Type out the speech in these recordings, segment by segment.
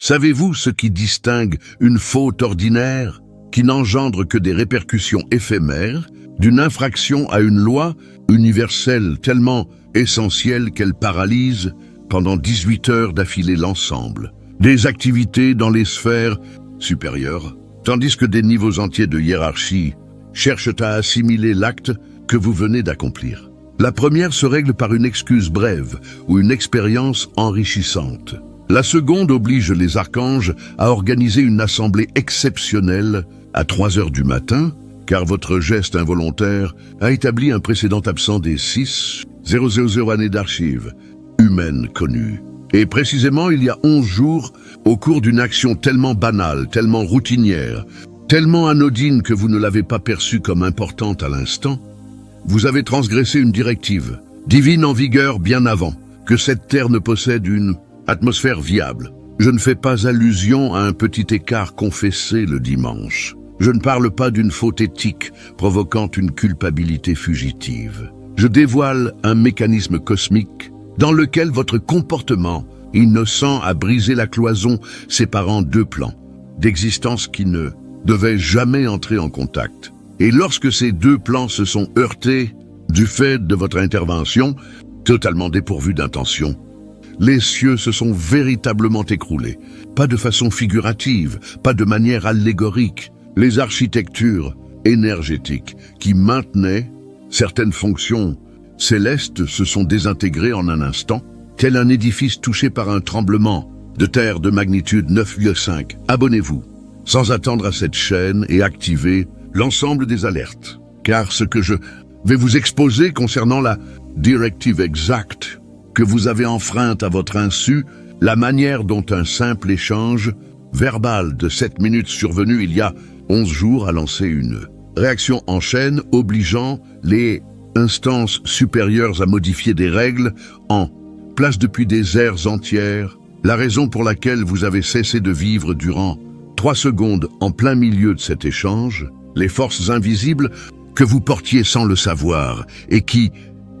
Savez-vous ce qui distingue une faute ordinaire, qui n'engendre que des répercussions éphémères, d'une infraction à une loi universelle tellement essentielle qu'elle paralyse pendant 18 heures d'affilée l'ensemble des activités dans les sphères supérieures, tandis que des niveaux entiers de hiérarchie cherchent à assimiler l'acte que vous venez d'accomplir. La première se règle par une excuse brève ou une expérience enrichissante. La seconde oblige les archanges à organiser une assemblée exceptionnelle à 3 heures du matin, car votre geste involontaire a établi un précédent absent des 6,000 années d'archives humaines connues. Et précisément, il y a 11 jours, au cours d'une action tellement banale, tellement routinière, tellement anodine que vous ne l'avez pas perçue comme importante à l'instant, vous avez transgressé une directive, divine en vigueur bien avant, que cette terre ne possède une atmosphère viable. Je ne fais pas allusion à un petit écart confessé le dimanche. Je ne parle pas d'une faute éthique provoquant une culpabilité fugitive. Je dévoile un mécanisme cosmique dans lequel votre comportement innocent a brisé la cloison séparant deux plans d'existence qui ne devaient jamais entrer en contact. Et lorsque ces deux plans se sont heurtés du fait de votre intervention, totalement dépourvue d'intention, les cieux se sont véritablement écroulés, pas de façon figurative, pas de manière allégorique. Les architectures énergétiques qui maintenaient certaines fonctions célestes se sont désintégrées en un instant, tel un édifice touché par un tremblement de terre de magnitude 9,5. Abonnez-vous, sans attendre à cette chaîne et activez l'ensemble des alertes, car ce que je vais vous exposer concernant la directive exacte que vous avez enfreinte à votre insu, la manière dont un simple échange verbal de 7 minutes survenu il y a 11 jours a lancé une réaction en chaîne obligeant les instances supérieures à modifier des règles en place depuis des ères entières, la raison pour laquelle vous avez cessé de vivre durant 3 secondes en plein milieu de cet échange, les forces invisibles que vous portiez sans le savoir et qui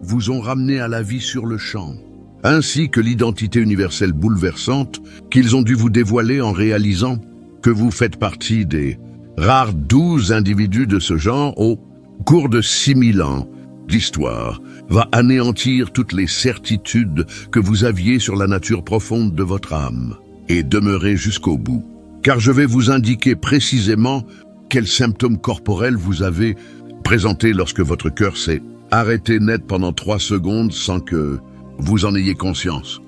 vous ont ramené à la vie sur le champ, ainsi que l'identité universelle bouleversante qu'ils ont dû vous dévoiler en réalisant que vous faites partie des rares 12 individus de ce genre au cours de 6000 ans d'histoire, va anéantir toutes les certitudes que vous aviez sur la nature profonde de votre âme et demeurer jusqu'au bout. Car je vais vous indiquer précisément quels symptômes corporels vous avez présentés lorsque votre cœur s'est arrêté net pendant 3 secondes sans que vous en ayez conscience.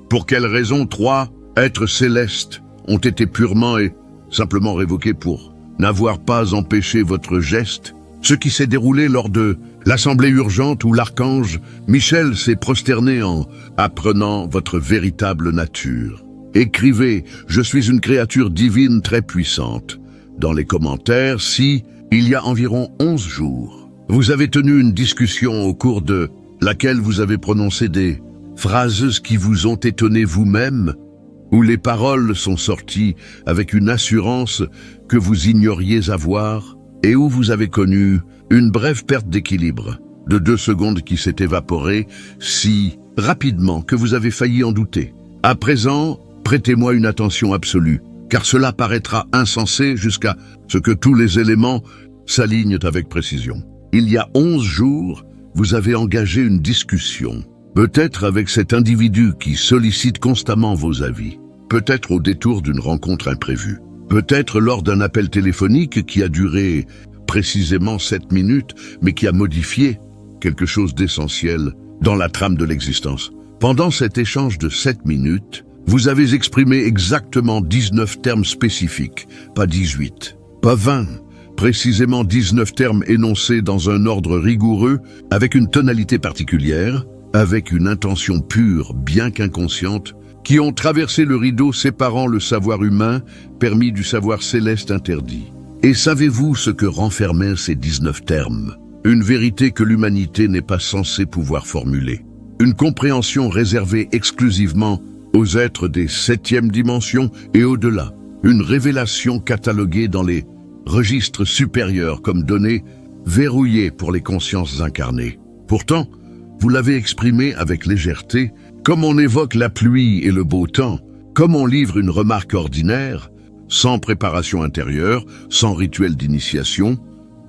Pour quelles raisons 3 êtres célestes ont été purement et simplement révoqués pour n'avoir pas empêché votre geste, ce qui s'est déroulé lors de l'assemblée urgente où l'archange Michel s'est prosterné en apprenant votre véritable nature. Écrivez « Je suis une créature divine très puissante » dans les commentaires si, il y a environ 11 jours, vous avez tenu une discussion au cours de laquelle vous avez prononcé des phrases qui vous ont étonné vous-même, où les paroles sont sorties avec une assurance que vous ignoriez avoir, et où vous avez connu une brève perte d'équilibre de 2 secondes qui s'est évaporée si rapidement que vous avez failli en douter. À présent, prêtez-moi une attention absolue, car cela paraîtra insensé jusqu'à ce que tous les éléments s'alignent avec précision. Il y a 11 jours, vous avez engagé une discussion, peut-être avec cet individu qui sollicite constamment vos avis, peut-être au détour d'une rencontre imprévue, peut-être lors d'un appel téléphonique qui a duré précisément 7 minutes, mais qui a modifié quelque chose d'essentiel dans la trame de l'existence. Pendant cet échange de 7 minutes, vous avez exprimé exactement 19 termes spécifiques, pas 18, pas 20, précisément 19 termes énoncés dans un ordre rigoureux, avec une tonalité particulière, avec une intention pure, bien qu'inconsciente, qui ont traversé le rideau séparant le savoir humain, permis du savoir céleste interdit. Et savez-vous ce que renfermaient ces 19 termes? Une vérité que l'humanité n'est pas censée pouvoir formuler. Une compréhension réservée exclusivement aux êtres des 7e dimensions et au-delà. Une révélation cataloguée dans les registres supérieurs comme données verrouillées pour les consciences incarnées. Pourtant, vous l'avez exprimé avec légèreté, comme on évoque la pluie et le beau temps, Comme on livre une remarque ordinaire, sans préparation intérieure, sans rituel d'initiation,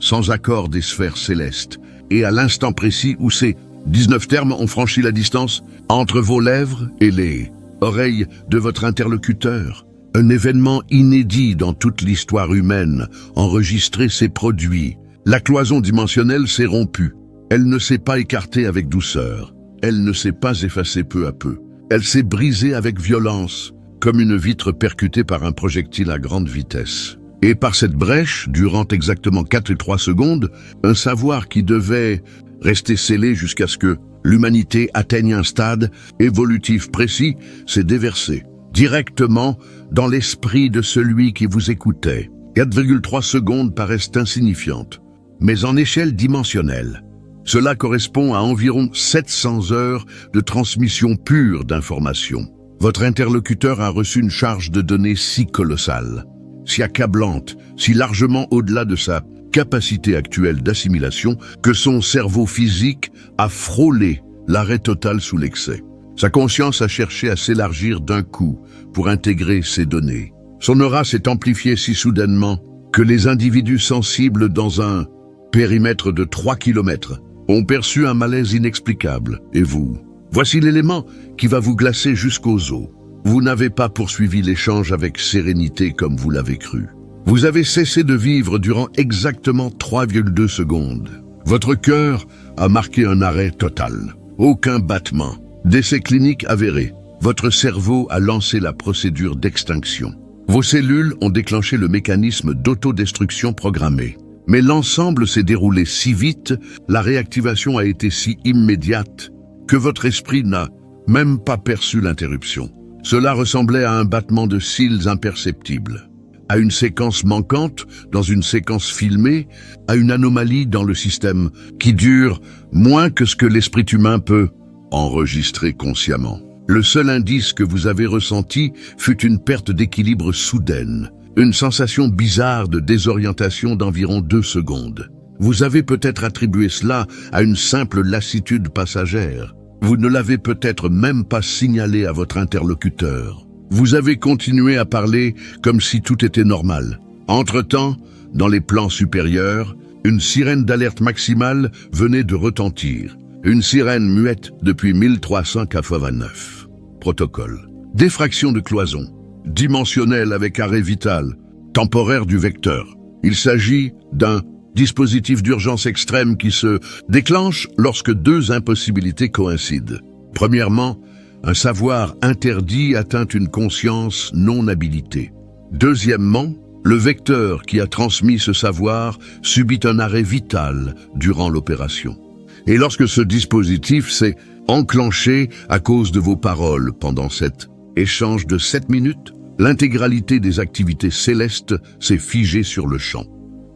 sans accord des sphères célestes, et à l'instant précis où ces 19 termes ont franchi la distance entre vos lèvres et les oreilles de votre interlocuteur. Un événement inédit dans toute l'histoire humaine, enregistré s'est produit. La cloison dimensionnelle s'est rompue. Elle ne s'est pas écartée avec douceur. Elle ne s'est pas effacée peu à peu. Elle s'est brisée avec violence, comme une vitre percutée par un projectile à grande vitesse. Et par cette brèche, durant exactement 4 et 3 secondes, un savoir qui devait rester scellé jusqu'à ce que l'humanité atteigne un stade évolutif précis s'est déversé directement dans l'esprit de celui qui vous écoutait. 4,3 secondes paraissent insignifiantes, mais en échelle dimensionnelle, cela correspond à environ 700 heures de transmission pure d'informations. Votre interlocuteur a reçu une charge de données si colossale, si accablante, si largement au-delà de sa capacité actuelle d'assimilation que son cerveau physique a frôlé l'arrêt total sous l'excès. Sa conscience a cherché à s'élargir d'un coup pour intégrer ces données. Son aura s'est amplifiée si soudainement que les individus sensibles dans un périmètre de 3 km ont perçu un malaise inexplicable. Et vous, voici l'élément qui va vous glacer jusqu'aux os. Vous n'avez pas poursuivi l'échange avec sérénité comme vous l'avez cru. Vous avez cessé de vivre durant exactement 3,2 secondes. Votre cœur a marqué un arrêt total. Aucun battement. Décès clinique avéré. Votre cerveau a lancé la procédure d'extinction. Vos cellules ont déclenché le mécanisme d'autodestruction programmée. Mais l'ensemble s'est déroulé si vite, la réactivation a été si immédiate, que votre esprit n'a même pas perçu l'interruption. Cela ressemblait à un battement de cils imperceptible, à une séquence manquante dans une séquence filmée, à une anomalie dans le système qui dure moins que ce que l'esprit humain peut enregistrer consciemment. Le seul indice que vous avez ressenti fut une perte d'équilibre soudaine, une sensation bizarre de désorientation d'environ 2 secondes. Vous avez peut-être attribué cela à une simple lassitude passagère. Vous ne l'avez peut-être même pas signalé à votre interlocuteur. Vous avez continué à parler comme si tout était normal. Entre-temps, dans les plans supérieurs, une sirène d'alerte maximale venait de retentir. Une sirène muette depuis 1389. Protocole. Défraction de cloison. Dimensionnelle avec arrêt vital. Temporaire du vecteur. Il s'agit d'un dispositif d'urgence extrême qui se déclenche lorsque 2 impossibilités coïncident. Premièrement, un savoir interdit atteint une conscience non habilitée. Deuxièmement, le vecteur qui a transmis ce savoir subit un arrêt vital durant l'opération. Et lorsque ce dispositif s'est enclenché à cause de vos paroles pendant cet échange de 7 minutes, l'intégralité des activités célestes s'est figée sur le champ.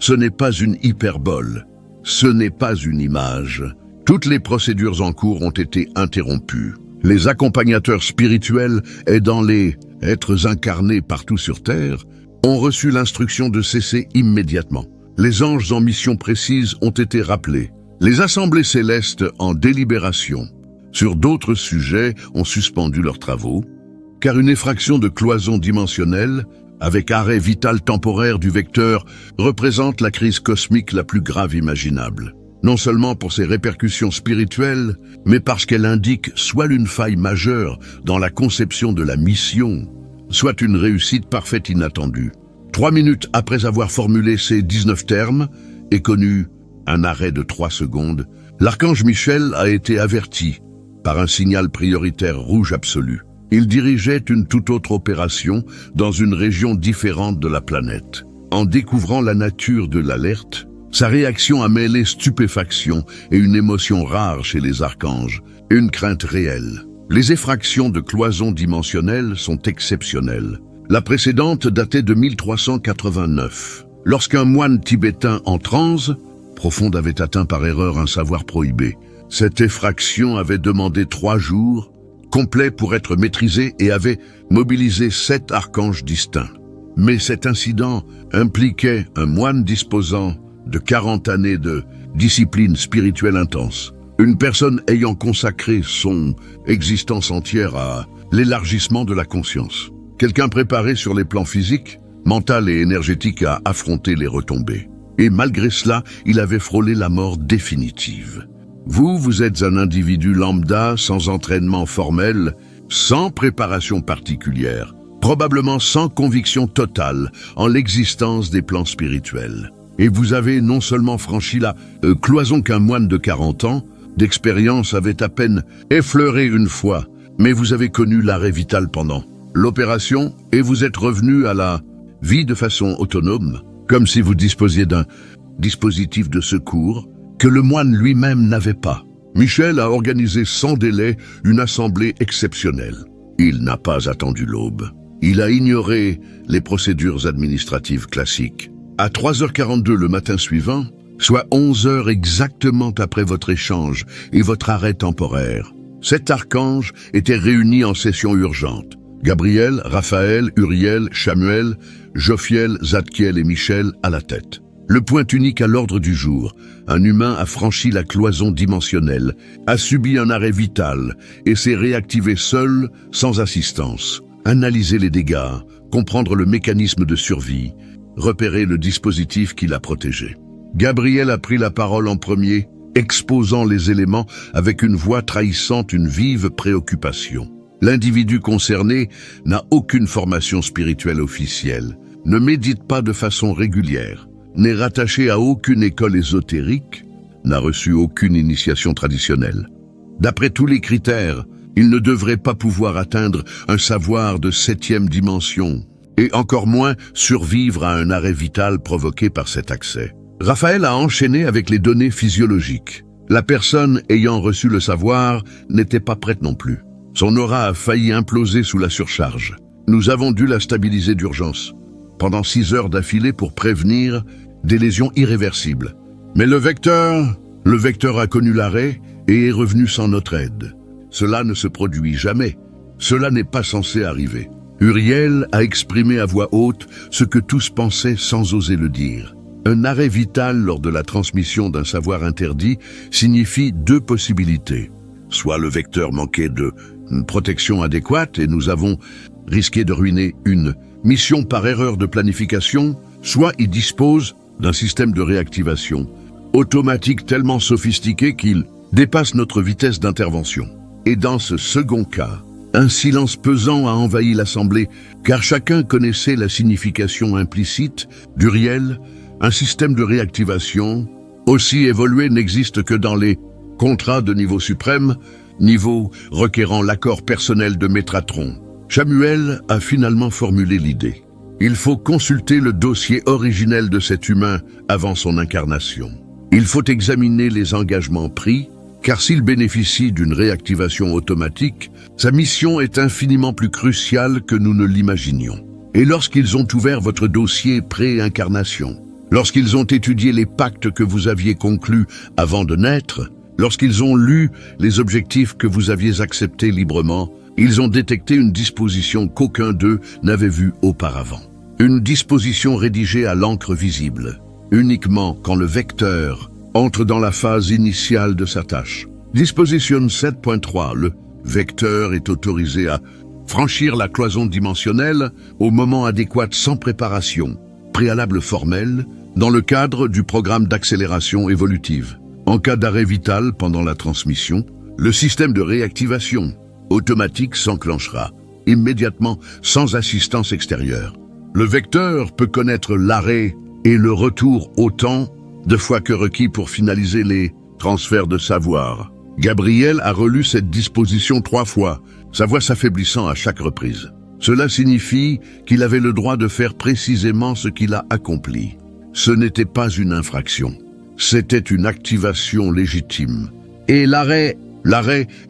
Ce n'est pas une hyperbole, ce n'est pas une image. Toutes les procédures en cours ont été interrompues. Les accompagnateurs spirituels aidant les êtres incarnés partout sur Terre ont reçu l'instruction de cesser immédiatement. Les anges en mission précise ont été rappelés. Les assemblées célestes en délibération sur d'autres sujets ont suspendu leurs travaux, car une effraction de cloison dimensionnelle, avec arrêt vital temporaire du vecteur, représente la crise cosmique la plus grave imaginable. Non seulement pour ses répercussions spirituelles, mais parce qu'elle indique soit une faille majeure dans la conception de la mission, soit une réussite parfaite inattendue. 3 minutes après avoir formulé ces 19 termes et connu un arrêt de 3 secondes, l'archange Michel a été averti par un signal prioritaire rouge absolu. Il dirigeait une toute autre opération dans une région différente de la planète. En découvrant la nature de l'alerte, sa réaction a mêlé stupéfaction et une émotion rare chez les archanges, une crainte réelle. Les effractions de cloison dimensionnelle sont exceptionnelles. La précédente datait de 1389, lorsqu'un moine tibétain en transe profonde avait atteint par erreur un savoir prohibé. Cette effraction avait demandé 3 jours complets pour être maîtrisée et avait mobilisé 7 archanges distincts. Mais cet incident impliquait un moine disposant de 40 années de discipline spirituelle intense. Une personne ayant consacré son existence entière à l'élargissement de la conscience. quelqu'un préparé sur les plans physiques, mental et énergétique à affronter les retombées. Et malgré cela, il avait frôlé la mort définitive. Vous êtes un individu lambda, sans entraînement formel, sans préparation particulière, probablement sans conviction totale en l'existence des plans spirituels. Et vous avez non seulement franchi la cloison qu'un moine de 40 ans d'expérience avait à peine effleuré une fois, mais vous avez connu l'arrêt vital pendant l'opération et vous êtes revenu à la vie de façon autonome, comme si vous disposiez d'un dispositif de secours que le moine lui-même n'avait pas. Michel a organisé sans délai une assemblée exceptionnelle. Il n'a pas attendu l'aube. Il a ignoré les procédures administratives classiques. À 3h42 le matin suivant, soit 11h exactement après votre échange et votre arrêt temporaire, 7 archanges étaient réunis en session urgente. Gabriel, Raphaël, Uriel, Chamuel, Jophiel, Zadkiel et Michel à la tête. Le point unique à l'ordre du jour, un humain a franchi la cloison dimensionnelle, a subi un arrêt vital et s'est réactivé seul, sans assistance. Analyser les dégâts, comprendre le mécanisme de survie, repérer le dispositif qui l'a protégé. Gabriel a pris la parole en premier, exposant les éléments avec une voix trahissant une vive préoccupation. L'individu concerné n'a aucune formation spirituelle officielle, ne médite pas de façon régulière, n'est rattaché à aucune école ésotérique, n'a reçu aucune initiation traditionnelle. D'après tous les critères, il ne devrait pas pouvoir atteindre un savoir de 7e dimension, et encore moins survivre à un arrêt vital provoqué par cet accès. Raphaël a enchaîné avec les données physiologiques. La personne ayant reçu le savoir n'était pas prête non plus. Son aura a failli imploser sous la surcharge. Nous avons dû la stabiliser d'urgence, pendant 6 heures d'affilée pour prévenir des lésions irréversibles. Mais le vecteur a connu l'arrêt et est revenu sans notre aide. Cela ne se produit jamais. Cela n'est pas censé arriver. Uriel a exprimé à voix haute ce que tous pensaient sans oser le dire. Un arrêt vital lors de la transmission d'un savoir interdit signifie 2 possibilités. Soit le vecteur manquait de protection adéquate et nous avons risqué de ruiner une mission par erreur de planification, soit il dispose d'un système de réactivation automatique tellement sophistiqué qu'il dépasse notre vitesse d'intervention. Et dans ce second cas, un silence pesant a envahi l'assemblée, car chacun connaissait la signification implicite d'Uriel. Un système de réactivation aussi évolué n'existe que dans les contrats de niveau suprême, niveau requérant l'accord personnel de Métratron. Chamuel a finalement formulé l'idée. Il faut consulter le dossier originel de cet humain avant son incarnation. Il faut examiner les engagements pris, car s'il bénéficie d'une réactivation automatique, sa mission est infiniment plus cruciale que nous ne l'imaginions. Et lorsqu'ils ont ouvert votre dossier pré-incarnation, lorsqu'ils ont étudié les pactes que vous aviez conclus avant de naître, lorsqu'ils ont lu les objectifs que vous aviez acceptés librement, ils ont détecté une disposition qu'aucun d'eux n'avait vue auparavant. Une disposition rédigée à l'encre visible, uniquement quand le vecteur entre dans la phase initiale de sa tâche. Disposition 7.3. Le vecteur est autorisé à franchir la cloison dimensionnelle au moment adéquat sans préparation, préalable formel, dans le cadre du programme d'accélération évolutive. En cas d'arrêt vital pendant la transmission, le système de réactivation automatique s'enclenchera, immédiatement sans assistance extérieure. Le vecteur peut connaître l'arrêt et le retour autant de fois que requis pour finaliser les transferts de savoir. Gabriel a relu cette disposition 3 fois, sa voix s'affaiblissant à chaque reprise. Cela signifie qu'il avait le droit de faire précisément ce qu'il a accompli. Ce n'était pas une infraction, c'était une activation légitime. Et l'arrêt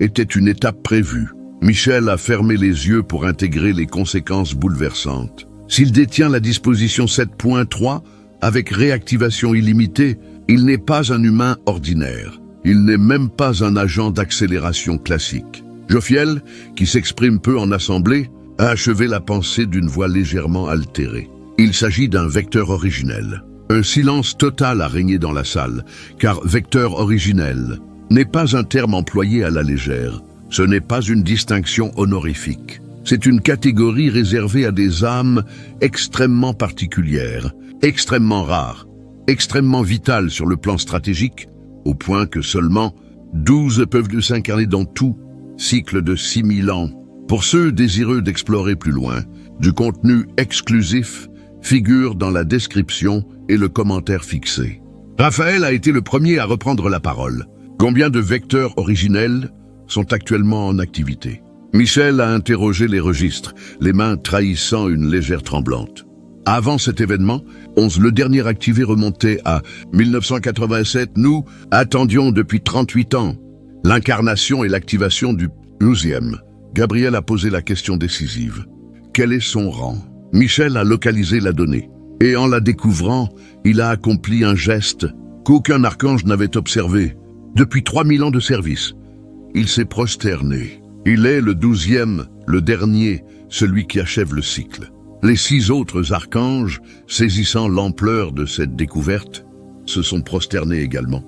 était une étape prévue. Michel a fermé les yeux pour intégrer les conséquences bouleversantes. S'il détient la disposition 7.3, avec réactivation illimitée, il n'est pas un humain ordinaire. Il n'est même pas un agent d'accélération classique. Jophiel, qui s'exprime peu en assemblée, a achevé la pensée d'une voix légèrement altérée. Il s'agit d'un vecteur originel. Un silence total a régné dans la salle, car vecteur originel n'est pas un terme employé à la légère. Ce n'est pas une distinction honorifique. C'est une catégorie réservée à des âmes extrêmement particulières, extrêmement rares, extrêmement vitales sur le plan stratégique, au point que seulement 12 peuvent s'incarner dans tout cycle de 6000 ans. Pour ceux désireux d'explorer plus loin, du contenu exclusif figure dans la description et le commentaire fixé. Raphaël a été le premier à reprendre la parole. Combien de vecteurs originels sont actuellement en activité? Michel a interrogé les registres, les mains trahissant une légère tremblante. Avant cet événement, le dernier activé remontait à 1987. Nous attendions depuis 38 ans l'incarnation et l'activation du 12e. Gabriel a posé la question décisive. Quel est son rang? Michel a localisé la donnée. Et en la découvrant, il a accompli un geste qu'aucun archange n'avait observé. Depuis 3000 ans de service, il s'est prosterné. Il est le 12e, le dernier, celui qui achève le cycle. Les 6 autres archanges, saisissant l'ampleur de cette découverte, se sont prosternés également.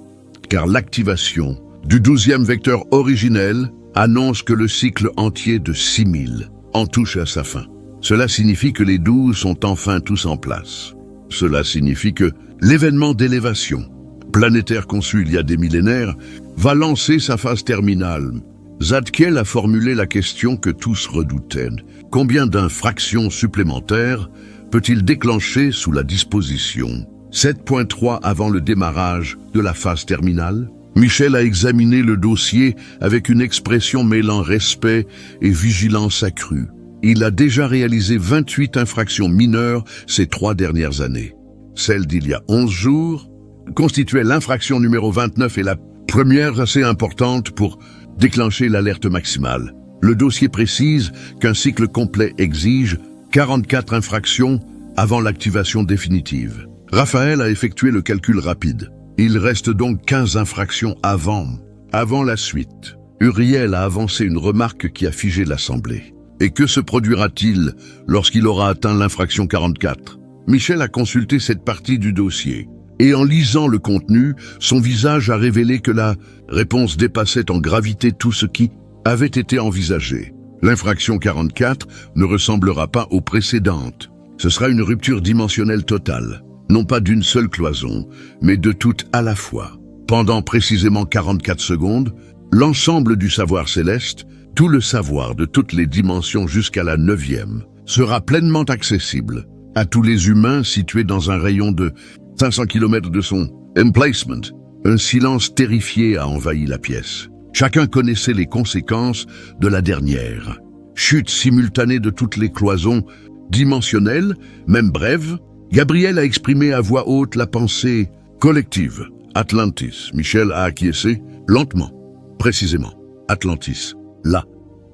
Car l'activation du 12e vecteur originel annonce que le cycle entier de 6000 en touche à sa fin. Cela signifie que les 12 sont enfin tous en place. Cela signifie que l'événement d'élévation planétaire conçu il y a des millénaires va lancer sa phase terminale. Zadkiel a formulé la question que tous redoutaient. Combien d'infractions supplémentaires peut-il déclencher sous la disposition 7.3 avant le démarrage de la phase terminale? Michel a examiné le dossier avec une expression mêlant respect et vigilance accrue. Il a déjà réalisé 28 infractions mineures ces 3 dernières années. Celle d'il y a 11 jours constituait l'infraction numéro 29 et la première assez importante pour déclencher l'alerte maximale. Le dossier précise qu'un cycle complet exige 44 infractions avant l'activation définitive. Raphaël a effectué le calcul rapide. Il reste donc 15 infractions avant la suite. Uriel a avancé une remarque qui a figé l'Assemblée. Et que se produira-t-il lorsqu'il aura atteint l'infraction 44? Michel a consulté cette partie du dossier. Et en lisant le contenu, son visage a révélé que la réponse dépassait en gravité tout ce qui avait été envisagé. L'infraction 44 ne ressemblera pas aux précédentes. Ce sera une rupture dimensionnelle totale, non pas d'une seule cloison, mais de toutes à la fois. Pendant précisément 44 secondes, l'ensemble du savoir céleste, tout le savoir de toutes les dimensions jusqu'à la 9e, sera pleinement accessible à tous les humains situés dans un rayon de 500 km de son emplacement. Un silence terrifié a envahi la pièce. Chacun connaissait les conséquences de la dernière. Chute simultanée de toutes les cloisons dimensionnelles, même brèves. Gabriel a exprimé à voix haute la pensée collective. Atlantis. Michel a acquiescé lentement, précisément. Atlantis. La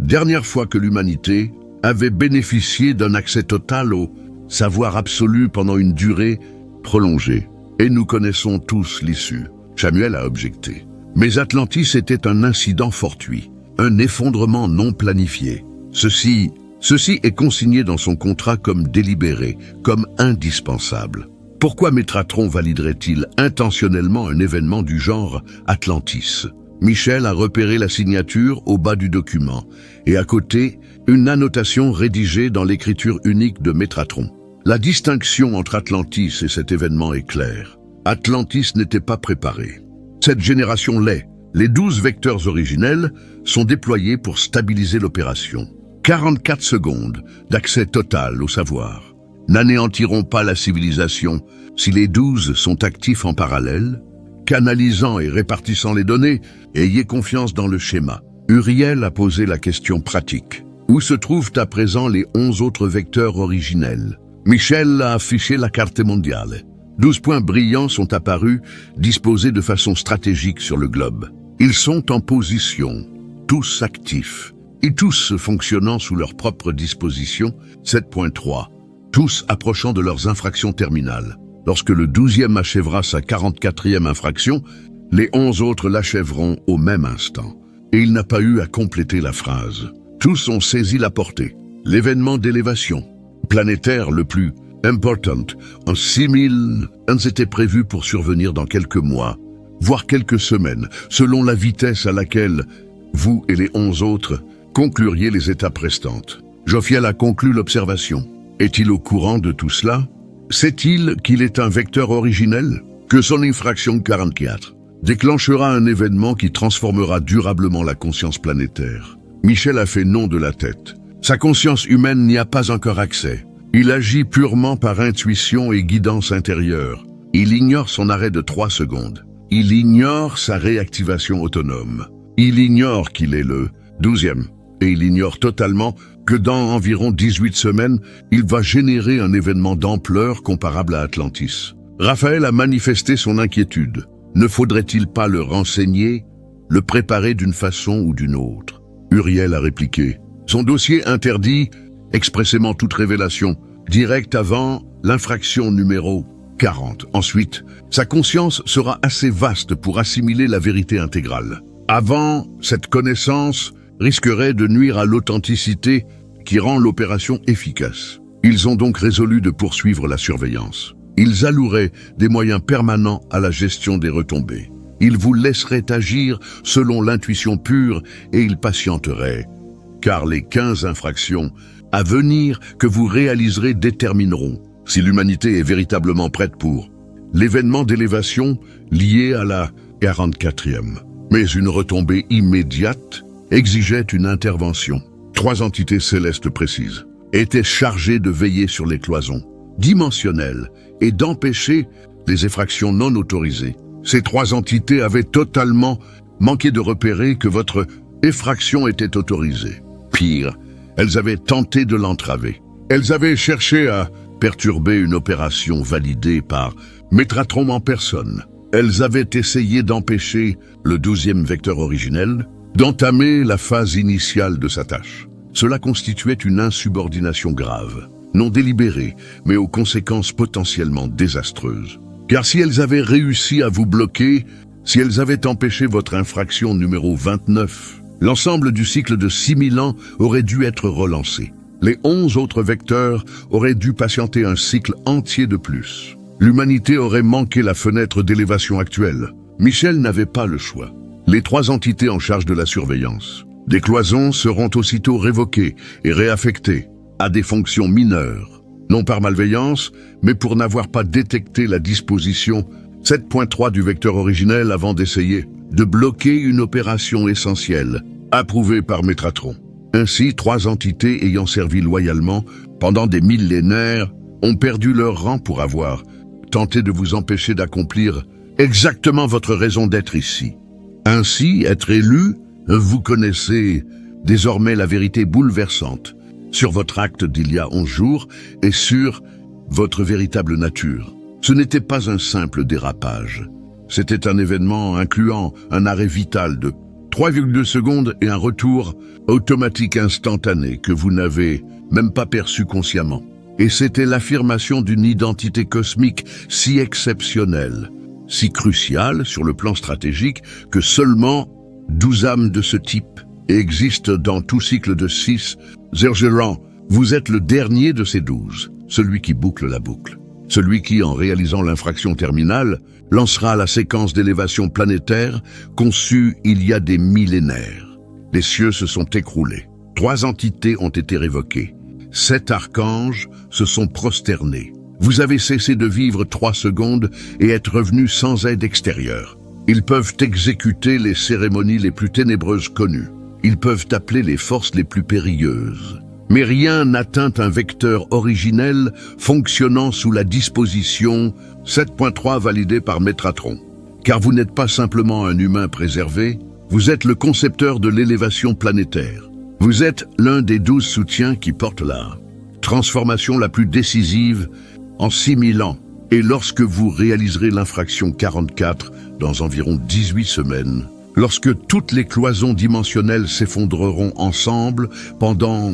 dernière fois que l'humanité avait bénéficié d'un accès total au savoir absolu pendant une durée prolongée. Et nous connaissons tous l'issue. Samuel a objecté. Mais Atlantis était un incident fortuit, un effondrement non planifié. Ceci est consigné dans son contrat comme délibéré, comme indispensable. Pourquoi Métratron validerait-il intentionnellement un événement du genre Atlantis? Michel a repéré la signature au bas du document, et à côté, une annotation rédigée dans l'écriture unique de Métratron. La distinction entre Atlantis et cet événement est claire. Atlantis n'était pas préparé. Cette génération l'est. Les 12 vecteurs originels sont déployés pour stabiliser l'opération. 44 secondes d'accès total au savoir n'anéantiront pas la civilisation si les 12 sont actifs en parallèle. Canalisant et répartissant les données, ayez confiance dans le schéma. Uriel a posé la question pratique. Où se trouvent à présent les 11 autres vecteurs originels? Michel a affiché la carte mondiale. 12 points brillants sont apparus, disposés de façon stratégique sur le globe. Ils sont en position, tous actifs, et tous fonctionnant sous leur propre disposition, 7.3, tous approchant de leurs infractions terminales. Lorsque le 12e achèvera sa 44e infraction, les 11 autres l'achèveront au même instant. Et il n'a pas eu à compléter la phrase. Tous ont saisi la portée. L'événement d'élévation planétaire le plus important en 6000 ans était prévu pour survenir dans quelques mois, voire quelques semaines, selon la vitesse à laquelle vous et les 11 autres concluriez les étapes restantes. Jophiel a conclu l'observation. Est-il au courant de tout cela? Sait-il qu'il est un vecteur originel? Que son infraction 44 déclenchera un événement qui transformera durablement la conscience planétaire? Michel a fait non de la tête. Sa conscience humaine n'y a pas encore accès. Il agit purement par intuition et guidance intérieure. Il ignore son arrêt de 3 secondes. Il ignore sa réactivation autonome. Il ignore qu'il est le 12e. Et il ignore totalement que dans environ 18 semaines, il va générer un événement d'ampleur comparable à Atlantis. Raphaël a manifesté son inquiétude. Ne faudrait-il pas le renseigner, le préparer d'une façon ou d'une autre? Uriel a répliqué. Son dossier interdit expressément toute révélation, direct avant l'infraction numéro 40. Ensuite, sa conscience sera assez vaste pour assimiler la vérité intégrale. Avant, cette connaissance risquerait de nuire à l'authenticité qui rend l'opération efficace. Ils ont donc résolu de poursuivre la surveillance. Ils alloueraient des moyens permanents à la gestion des retombées. Ils vous laisseraient agir selon l'intuition pure et ils patienteraient, car les 15 infractions à venir que vous réaliserez détermineront si l'humanité est véritablement prête pour l'événement d'élévation lié à la 44e. Mais une retombée immédiate exigeait une intervention. 3 entités célestes précises étaient chargées de veiller sur les cloisons dimensionnelles et d'empêcher les effractions non autorisées. Ces 3 entités avaient totalement manqué de repérer que votre effraction était autorisée. Pire, elles avaient tenté de l'entraver. Elles avaient cherché à perturber une opération validée par Métratron en personne. Elles avaient essayé d'empêcher le 12e vecteur originel d'entamer la phase initiale de sa tâche. Cela constituait une insubordination grave, non délibérée, mais aux conséquences potentiellement désastreuses. Car si elles avaient réussi à vous bloquer, si elles avaient empêché votre infraction numéro 29, l'ensemble du cycle de 6000 ans aurait dû être relancé. Les 11 autres vecteurs auraient dû patienter un cycle entier de plus. L'humanité aurait manqué la fenêtre d'élévation actuelle. Michel n'avait pas le choix. Les 3 entités en charge de la surveillance des cloisons seront aussitôt révoquées et réaffectées à des fonctions mineures, non par malveillance, mais pour n'avoir pas détecté la disposition 7.3 du vecteur originel avant d'essayer de bloquer une opération essentielle, approuvée par Métratron. Ainsi, 3 entités ayant servi loyalement pendant des millénaires ont perdu leur rang pour avoir tenté de vous empêcher d'accomplir exactement votre raison d'être ici. Ainsi, être élu, vous connaissez désormais la vérité bouleversante sur votre acte d'il y a 11 jours et sur votre véritable nature. Ce n'était pas un simple dérapage. C'était un événement incluant un arrêt vital de 3,2 secondes et un retour automatique instantané que vous n'avez même pas perçu consciemment. Et c'était l'affirmation d'une identité cosmique si exceptionnelle, si cruciale sur le plan stratégique que seulement 12 âmes de ce type existent dans tout cycle de 6. Zergeran, vous êtes le dernier de ces 12, celui qui boucle la boucle. Celui qui, en réalisant l'infraction terminale, lancera la séquence d'élévation planétaire conçue il y a des millénaires. Les cieux se sont écroulés. 3 entités ont été révoquées. 7 archanges se sont prosternés. Vous avez cessé de vivre 3 secondes et être revenu sans aide extérieure. Ils peuvent exécuter les cérémonies les plus ténébreuses connues. Ils peuvent appeler les forces les plus périlleuses. Mais rien n'atteint un vecteur originel fonctionnant sous la disposition 7.3 validée par Métratron. Car vous n'êtes pas simplement un humain préservé, vous êtes le concepteur de l'élévation planétaire. Vous êtes l'un des 12 soutiens qui portent la transformation la plus décisive en 6000 ans. Et lorsque vous réaliserez l'infraction 44 dans environ 18 semaines, lorsque toutes les cloisons dimensionnelles s'effondreront ensemble pendant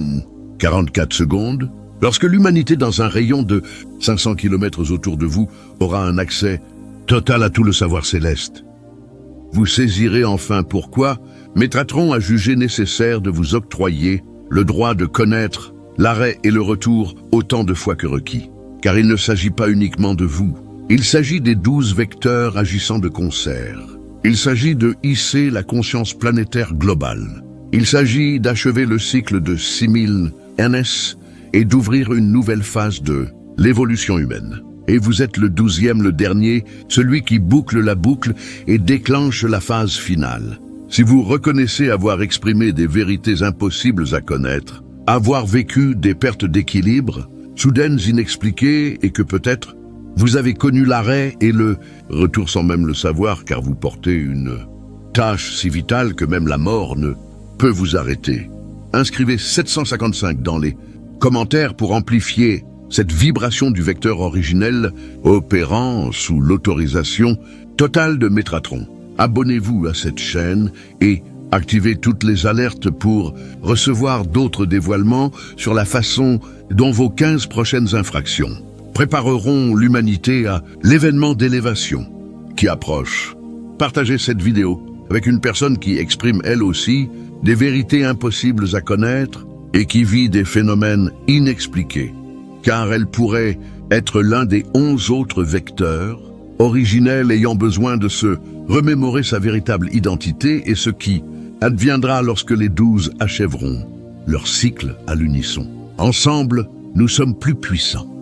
44 secondes, lorsque l'humanité dans un rayon de 500 km autour de vous aura un accès total à tout le savoir céleste, vous saisirez enfin pourquoi Métratron a jugé nécessaire de vous octroyer le droit de connaître l'arrêt et le retour autant de fois que requis. Car il ne s'agit pas uniquement de vous, il s'agit des 12 vecteurs agissant de concert. Il s'agit de hisser la conscience planétaire globale. Il s'agit d'achever le cycle de 6000 NS est d'ouvrir une nouvelle phase de l'évolution humaine. Et vous êtes le 12e, le dernier, celui qui boucle la boucle et déclenche la phase finale. Si vous reconnaissez avoir exprimé des vérités impossibles à connaître, avoir vécu des pertes d'équilibre, soudaines inexpliquées et que peut-être vous avez connu l'arrêt et le retour sans même le savoir car vous portez une tâche si vitale que même la mort ne peut vous arrêter. Inscrivez 755 dans les commentaires pour amplifier cette vibration du vecteur originel opérant sous l'autorisation totale de Métratron. Abonnez-vous à cette chaîne et activez toutes les alertes pour recevoir d'autres dévoilements sur la façon dont vos 15 prochaines infractions prépareront l'humanité à l'événement d'élévation qui approche. Partagez cette vidéo avec une personne qui exprime elle aussi des vérités impossibles à connaître et qui vit des phénomènes inexpliqués, car elle pourrait être l'un des 11 autres vecteurs originels ayant besoin de se remémorer sa véritable identité et ce qui adviendra lorsque les 12 achèveront leur cycle à l'unisson. Ensemble, nous sommes plus puissants.